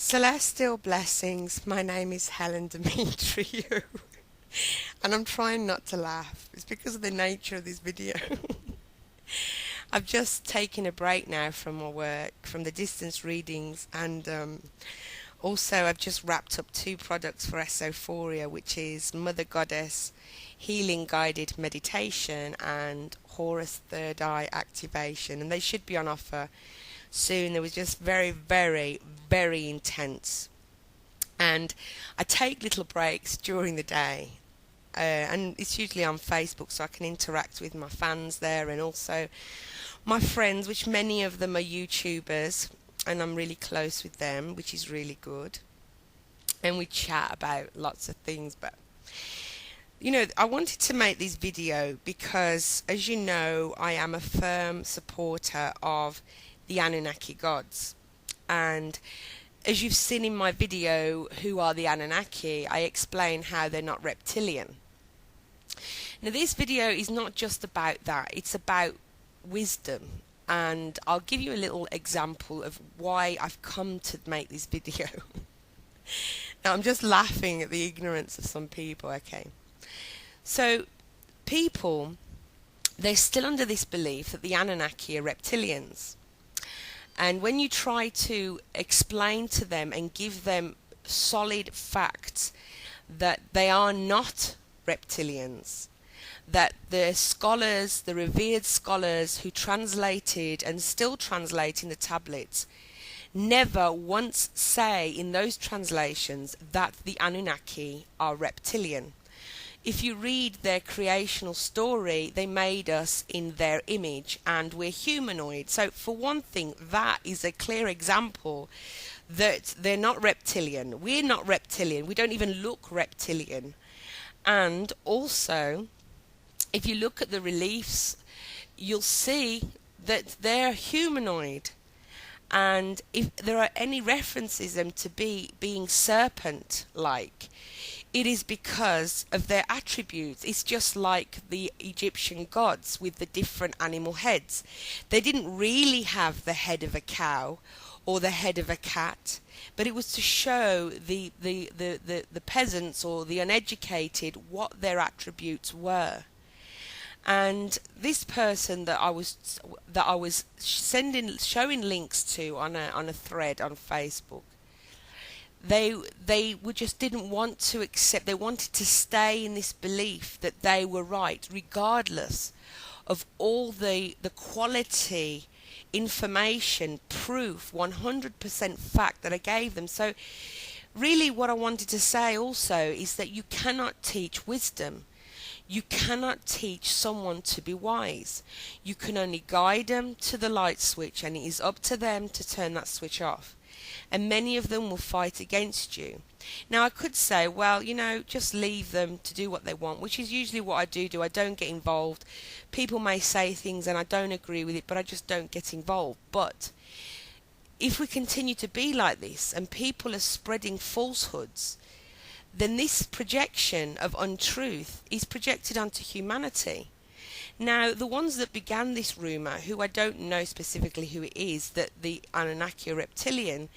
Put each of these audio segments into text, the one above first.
Celestial blessings. My name is Helen Demetriou, and I'm trying not to laugh. It's because of the nature of this video. I've just taken a break now from my work, from the distance readings, and also I've just wrapped up two products for Esophoria, which is Mother Goddess Healing Guided Meditation and Horus Third Eye Activation, and they should be on offer soon. They was just very intense, and I take little breaks during the day, and it's usually on Facebook, so I can interact with my fans there and also my friends, which many of them are YouTubers, and I'm really close with them, which is really good, and we chat about lots of things. But I wanted to make this video because, as you know, I am a firm supporter of the Anunnaki gods. And as you've seen in my video, Who Are the Anunnaki?, I explain how they're not reptilian. Now, this video is not just about that, it's about wisdom. And I'll give you a little example of why I've come to make this video. Now, I'm just laughing at the ignorance of some people, okay? So, people, they're still under this belief that the Anunnaki are reptilians. And when you try to explain to them and give them solid facts that they are not reptilians, that the scholars, the revered scholars who translated and still translate in the tablets, never once say in those translations that the Anunnaki are reptilian. If you read their creational story, they made us in their image and we're humanoid. So for one thing, that is a clear example that they're not reptilian. We're not reptilian. We don't even look reptilian. And also, if you look at the reliefs, you'll see that they're humanoid. And if there are any references them to being serpent-like, it is because of their attributes. It's just like the Egyptian gods with the different animal heads. They didn't really have the head of a cow or the head of a cat, but it was to show the peasants or the uneducated what their attributes were. And this person that I was showing links to on a thread on Facebook, they just didn't want to accept. They wanted to stay in this belief that they were right, regardless of all the quality information, proof, 100% fact that I gave them. So really what I wanted to say also is that you cannot teach wisdom. You cannot teach someone to be wise. You can only guide them to the light switch, and it is up to them to turn that switch off. And many of them will fight against you. Now, I could say, well, just leave them to do what they want, which is usually what I do. I don't get involved. People may say things and I don't agree with it, but I just don't get involved. But if we continue to be like this and people are spreading falsehoods, then this projection of untruth is projected onto humanity. Now, the ones that began this rumour, who I don't know specifically who it is, that the Anunnaki are reptilian,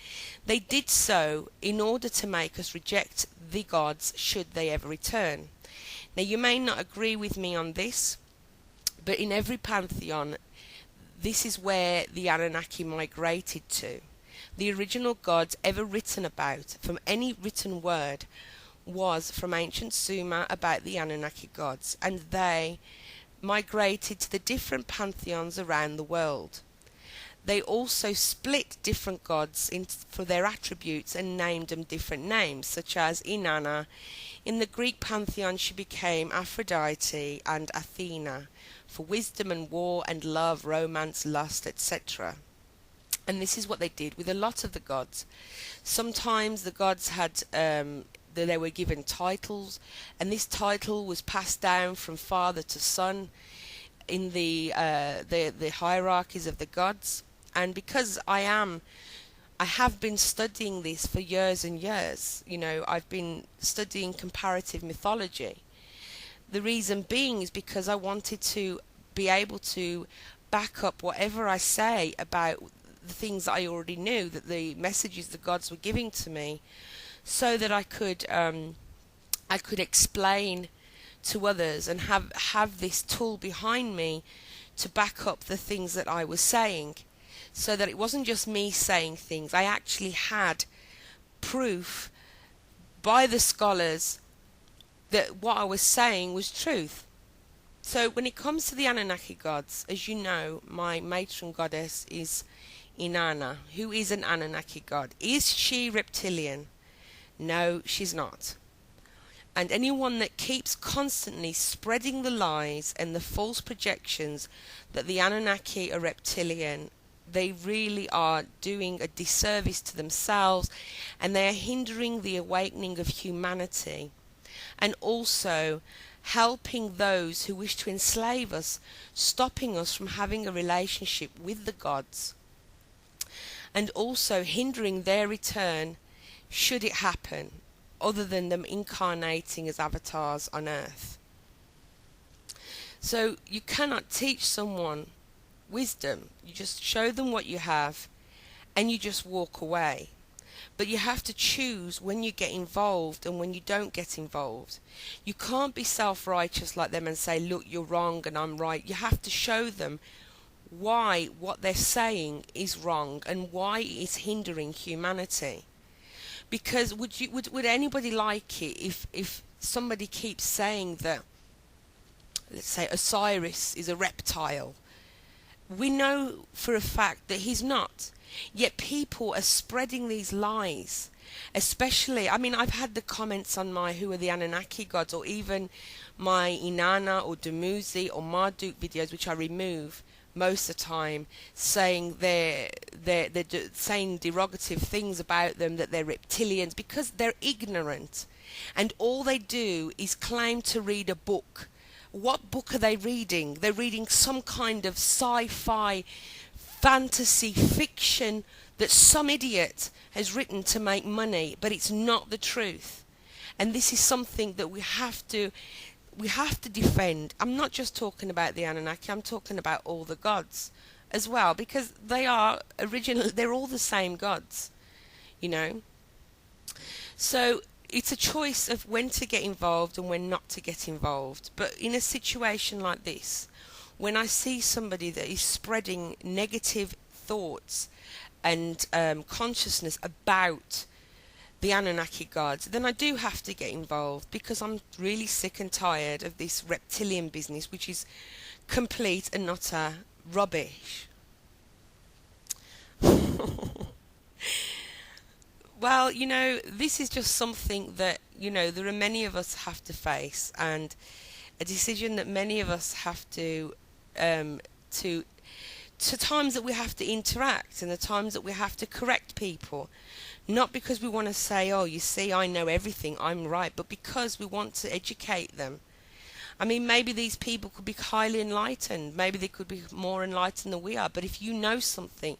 they did so in order to make us reject the gods should they ever return. Now, you may not agree with me on this, but in every pantheon, this is where the Anunnaki migrated to. The original gods ever written about, from any written word, was from ancient Sumer about the Anunnaki gods, and they migrated to the different pantheons around the world. They also split different gods for their attributes and named them different names, such as Inanna. In the Greek pantheon, she became Aphrodite and Athena, for wisdom and war and love, romance, lust, etc. And this is what they did with a lot of the gods. Sometimes the gods had they were given titles, and this title was passed down from father to son in the hierarchies of the gods. And because I have been studying this for years and years, I've been studying comparative mythology. The reason being is because I wanted to be able to back up whatever I say about the things that I already knew, that the messages the gods were giving to me, so that I could explain to others and have this tool behind me to back up the things that I was saying, so that it wasn't just me saying things. I actually had proof by the scholars that what I was saying was truth. So when it comes to the Anunnaki gods, as you know, my matron goddess is Inanna, who is an Anunnaki god. Is she reptilian? No, she's not. And anyone that keeps constantly spreading the lies and the false projections that the Anunnaki are reptilian, they really are doing a disservice to themselves, and they are hindering the awakening of humanity, and also helping those who wish to enslave us, stopping us from having a relationship with the gods, and also hindering their return should it happen, other than them incarnating as avatars on earth. So you cannot teach someone wisdom. You just show them what you have and you just walk away. But you have to choose when you get involved and when you don't get involved. You can't be self-righteous like them and say, look, you're wrong and I'm right. You have to show them why what they're saying is wrong and why it is hindering humanity. Because would anybody like it if somebody keeps saying that, let's say, Osiris is a reptile? We know for a fact that he's not. Yet people are spreading these lies. Especially, I mean, I've had the comments on my Who Are the Anunnaki Gods, or even my Inanna or Dumuzi or Marduk videos, which I remove most of the time, saying they're saying derogative things about them, that they're reptilians, because they're ignorant, and all they do is claim to read a book. What book are they reading? They're reading some kind of sci-fi fantasy fiction that some idiot has written to make money, but it's not the truth. And this is something that we have to defend. I'm not just talking about the Anunnaki, I'm talking about all the gods as well, because they are original, they're all the same gods, you know. So it's a choice of when to get involved and when not to get involved. But in a situation like this, when I see somebody that is spreading negative thoughts and consciousness about the Anunnaki gods, then I do have to get involved, because I'm really sick and tired of this reptilian business, which is complete and utter rubbish. Well, you know, this is just something that, you know, there are many of us have to face, and a decision that many of us have to times that we have to interact, and the times that we have to correct people. Not because we want to say, oh, you see, I know everything, I'm right, but because we want to educate them. I mean, maybe these people could be highly enlightened. Maybe they could be more enlightened than we are. But if you know something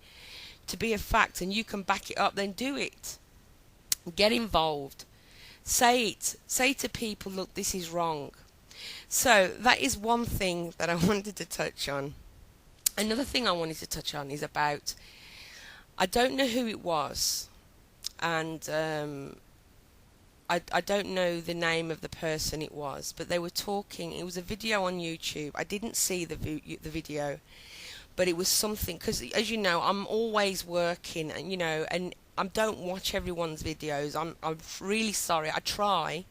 to be a fact and you can back it up, then do it. Get involved. Say it. Say to people, look, this is wrong. So that is one thing that I wanted to touch on. Another thing I wanted to touch on is about, I don't know who it was, and I don't know the name of the person it was, but they were talking. It was a video on YouTube. I didn't see the video, but it was something, because as you know, I'm always working, and you know, and I don't watch everyone's videos. I'm really sorry. I try,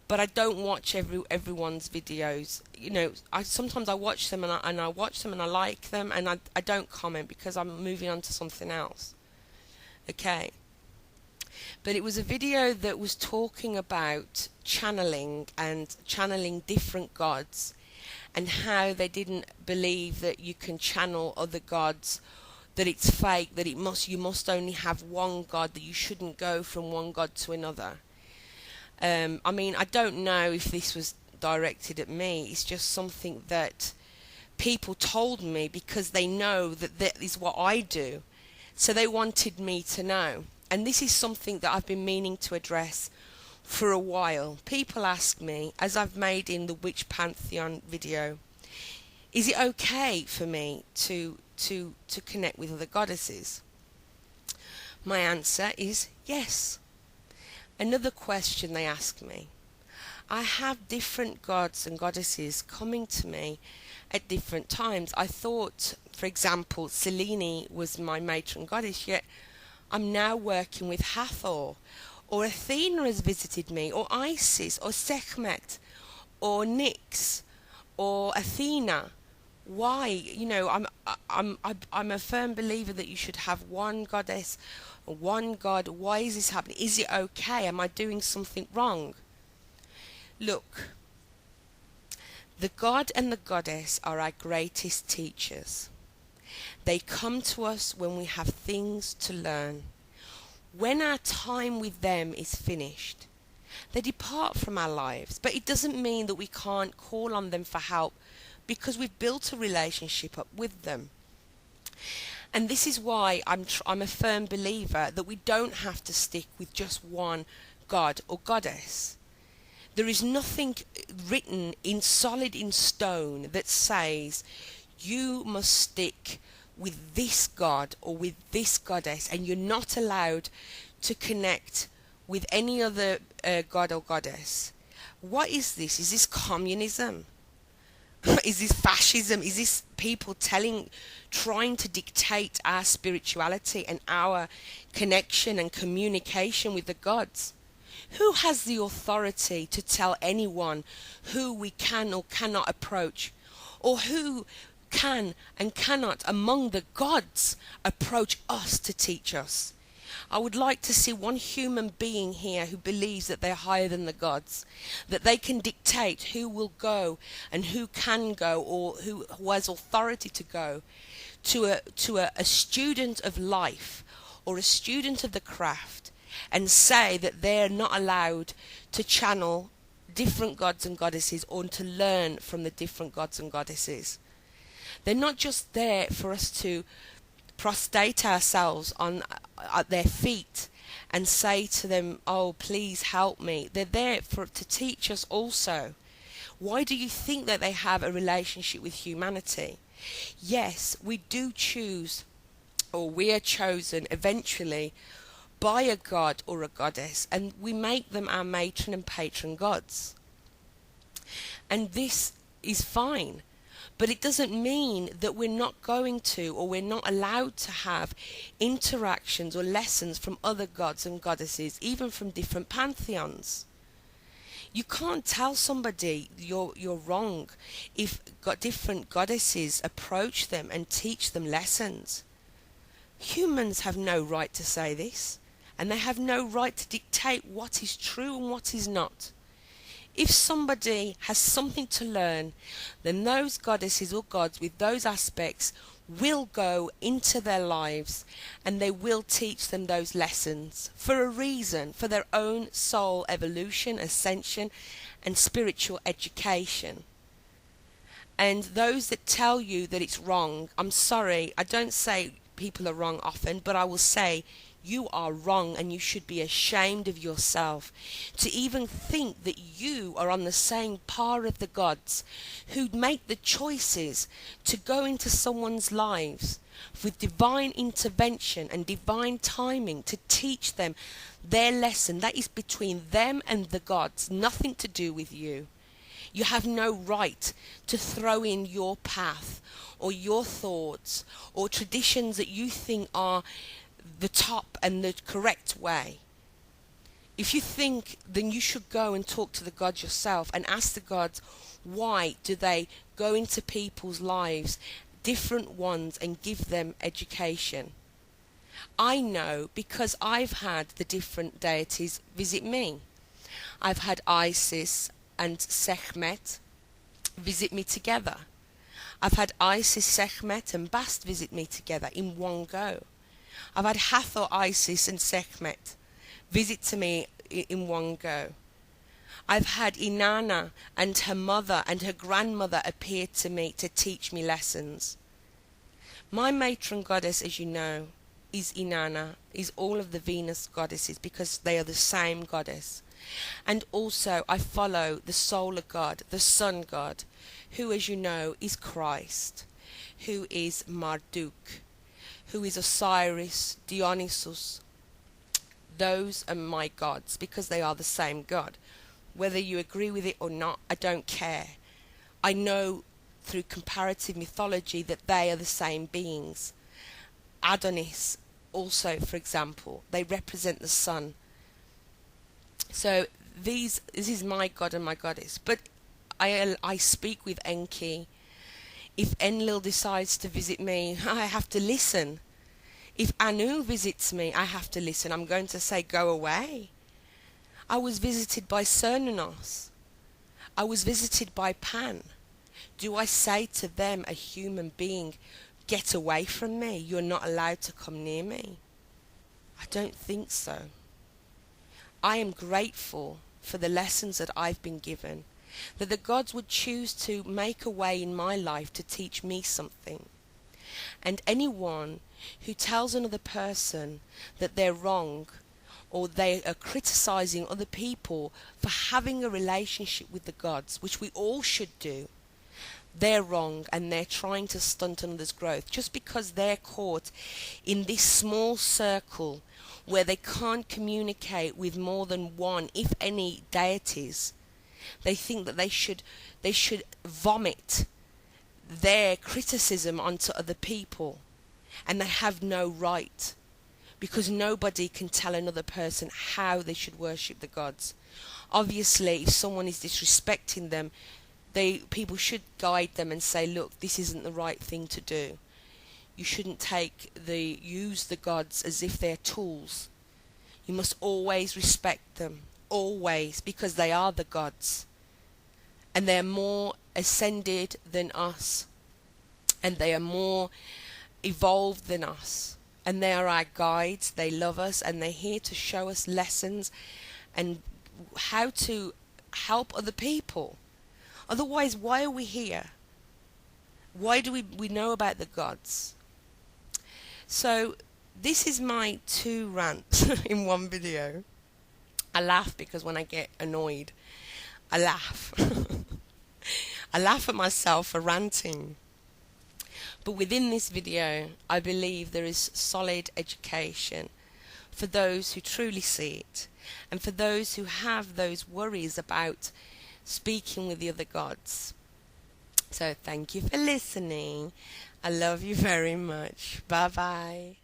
but I don't watch everyone's videos. You know, sometimes I watch them and I watch them and I like them, and I don't comment because I'm moving on to something else. Okay. But it was a video that was talking about channeling and channeling different gods, and how they didn't believe that you can channel other gods, that it's fake, that you must only have one god, that you shouldn't go from one god to another. I mean, I don't know if this was directed at me. It's just something that people told me because they know that that is what I do. So they wanted me to know. And this is something that I've been meaning to address for a while. People ask me, as I've made in the Witch Pantheon video, is it okay for me to to connect with other goddesses? My answer is yes. Another question they ask me. I have different gods and goddesses coming to me at different times. I thought, for example, Selene was my matron goddess, yet I'm now working with Hathor, or Athena has visited me, or Isis, or Sekhmet, or Nyx, or Athena. Why? I'm a firm believer that you should have one goddess, one god. Why is this happening? Is it okay? Am I doing something wrong? Look, the god and the goddess are our greatest teachers. They come to us when we have things to learn. When our time with them is finished, they depart from our lives, but it doesn't mean that we can't call on them for help because we've built a relationship up with them. And this is why I'm a firm believer that we don't have to stick with just one god or goddess. There is nothing written in solid in stone that says you must stick with this god or with this goddess and you're not allowed to connect with any other god or goddess. What is this? Is this communism? Is this fascism? Is this people trying to dictate our spirituality and our connection and communication with the gods? Who has the authority to tell anyone who we can or cannot approach, or who can and cannot among the gods approach us to teach us? I would like to see one human being here who believes that they're higher than the gods, that they can dictate who will go and who can go, or who has authority to go to a student of life or a student of the craft, and say that they're not allowed to channel different gods and goddesses or to learn from the different gods and goddesses. They're not just there for us to prostrate ourselves at their feet and say to them, oh, please help me. They're there to teach us also. Why do you think that they have a relationship with humanity? Yes, we do choose, or we are chosen eventually by a god or a goddess, and we make them our matron and patron gods. And this is fine. But it doesn't mean that we're not going to, or we're not allowed to have interactions or lessons from other gods and goddesses, even from different pantheons. You can't tell somebody you're wrong if different goddesses approach them and teach them lessons. Humans have no right to say this, and they have no right to dictate what is true and what is not. If somebody has something to learn, then those goddesses or gods with those aspects will go into their lives and they will teach them those lessons for a reason, for their own soul evolution, ascension and spiritual education. And those that tell you that it's wrong, I'm sorry, I don't say people are wrong often, but I will say you are wrong, and you should be ashamed of yourself to even think that you are on the same par of the gods who make the choices to go into someone's lives with divine intervention and divine timing to teach them their lesson. That is between them and the gods, nothing to do with you. You have no right to throw in your path or your thoughts or traditions that you think are the top and the correct way. If you think, then you should go and talk to the gods yourself and ask the gods, why do they go into people's lives, different ones, and give them education? I know because I've had the different deities visit me. I've had Isis and Sekhmet visit me together. I've had Isis, Sekhmet and Bast visit me together in one go. I've had Hathor, Isis and Sekhmet visit to me in one go. I've had Inanna and her mother and her grandmother appear to me to teach me lessons. My matron goddess, as you know, is Inanna, is all of the Venus goddesses because they are the same goddess. And also I follow the solar god, the sun god, who, as you know, is Christ. who is Marduk, who is Osiris, Dionysus. Those are my gods because they are the same God. Whether you agree with it or not, I don't care. I know through comparative mythology that they are the same beings. Adonis also, for example, they represent the sun. So this is my god and my goddess. But I speak with Enki. If Enlil decides to visit me, I have to listen. If Anu visits me, I have to listen. I'm going to say, go away. I was visited by Cernunnos. I was visited by Pan. Do I say to them, a human being, get away from me, you're not allowed to come near me? I don't think so. I am grateful for the lessons that I've been given, that the gods would choose to make a way in my life to teach me something. And anyone who tells another person that they're wrong, or they are criticizing other people for having a relationship with the gods, which we all should do, they're wrong and they're trying to stunt another's growth just because they're caught in this small circle where they can't communicate with more than one, if any, deities. They think that they should vomit their criticism onto other people, and they have no right, because nobody can tell another person how they should worship the gods. Obviously, if someone is disrespecting them, people should guide them and say, look, this isn't the right thing to do. You shouldn't use the gods as if they're tools. You must always respect them, always, because they are the gods. And they are more ascended than us. And they are more evolved than us. And they are our guides, they love us, and they're here to show us lessons and how to help other people. Otherwise, why are we here? Why do we know about the gods? So this is my 2 rants in one video. I laugh because when I get annoyed, I laugh. I laugh at myself for ranting. But within this video, I believe there is solid education for those who truly see it, and for those who have those worries about speaking with the other gods. So thank you for listening. I love you very much. Bye bye.